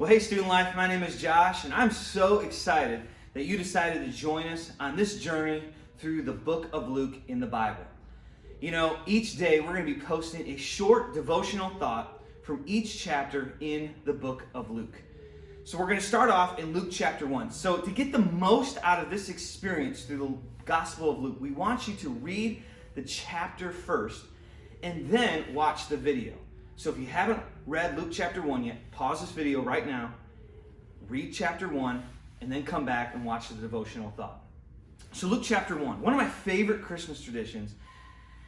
Well, hey, Student Life, my name is Josh, and I'm so excited that you decided to join us on this journey through the book of Luke in the Bible. You know, each day we're going to be posting a short devotional thought from each chapter in the book of Luke. So we're going to start off in Luke chapter 1. So to get the most out of this experience through the Gospel of Luke, we want you to read the chapter first and then watch the video. So if you haven't read Luke chapter 1 yet, pause this video right now, read chapter 1, and then come back and watch the devotional thought. So Luke chapter 1, one of my favorite Christmas traditions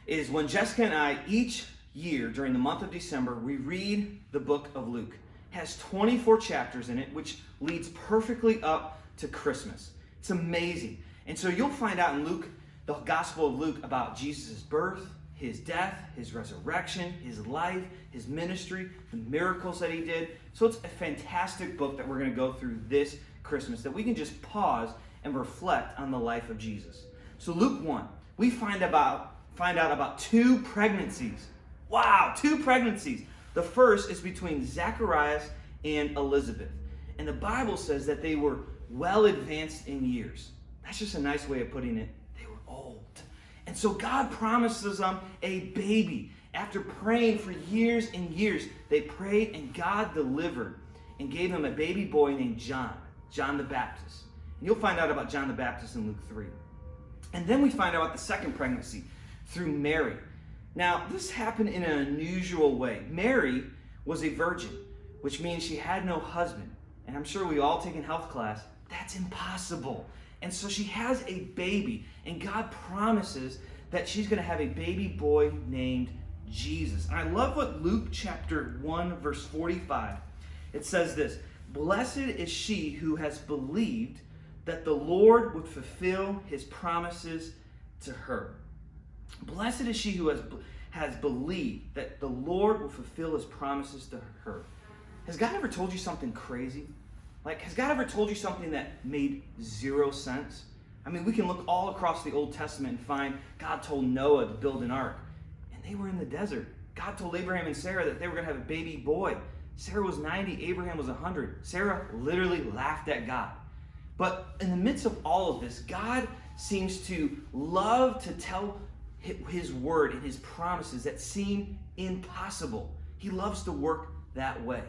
is when Jessica and I, each year during the month of December, we read the book of Luke. It has 24 chapters in it, which leads perfectly up to Christmas. It's amazing. And so you'll find out in Luke, the Gospel of Luke, about Jesus' birth, his death, his resurrection, his life, his ministry, the miracles that he did. So it's a fantastic book that we're going to go through this Christmas, that we can just pause and reflect on the life of Jesus. So Luke 1, we find out about two pregnancies. Wow, two pregnancies. The first is between Zacharias and Elizabeth. And the Bible says that they were well advanced in years. That's just a nice way of putting it. They were old. And so God promises them a baby. After praying for years and years, they prayed and God delivered and gave them a baby boy named John the Baptist. And you'll find out about John the Baptist in Luke 3. And then we find out about the second pregnancy through Mary. Now, this happened in an unusual way. Mary was a virgin, which means she had no husband. And I'm sure we all take in health class, that's impossible. And so she has a baby, and God promises that she's going to have a baby boy named Jesus. And I love what Luke chapter 1, verse 45, it says this: "Blessed is she who has believed that the Lord would fulfill his promises to her." Blessed is she who has believed that the Lord will fulfill his promises to her. Has God ever told you something crazy? Like, has God ever told you something that made zero sense? I mean, we can look all across the Old Testament and find God told Noah to build an ark, and they were in the desert. God told Abraham and Sarah that they were going to have a baby boy. Sarah was 90, Abraham was 100. Sarah literally laughed at God. But in the midst of all of this, God seems to love to tell his word and his promises that seem impossible. He loves to work that way.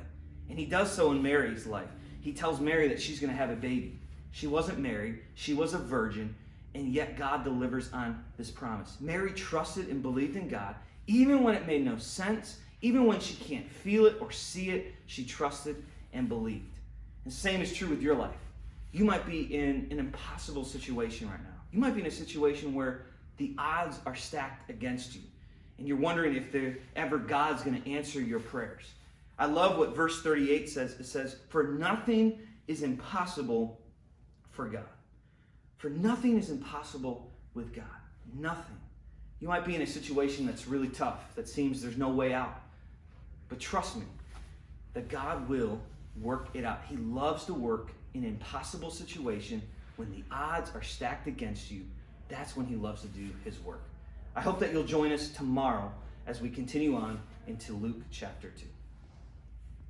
And he does so in Mary's life. He tells Mary that she's going to have a baby. She wasn't married, she was a virgin, and yet God delivers on this promise. Mary trusted and believed in God, even when it made no sense, even when she can't feel it or see it, she trusted and believed. And the same is true with your life. You might be in an impossible situation right now. You might be in a situation where the odds are stacked against you, and you're wondering if ever God's going to answer your prayers. I love what verse 38 says. It says, "For nothing is impossible for God." For nothing is impossible with God. Nothing. You might be in a situation that's really tough, that seems there's no way out. But trust me, that God will work it out. He loves to work in an impossible situation. When the odds are stacked against you, that's when he loves to do his work. I hope that you'll join us tomorrow as we continue on into Luke chapter 2.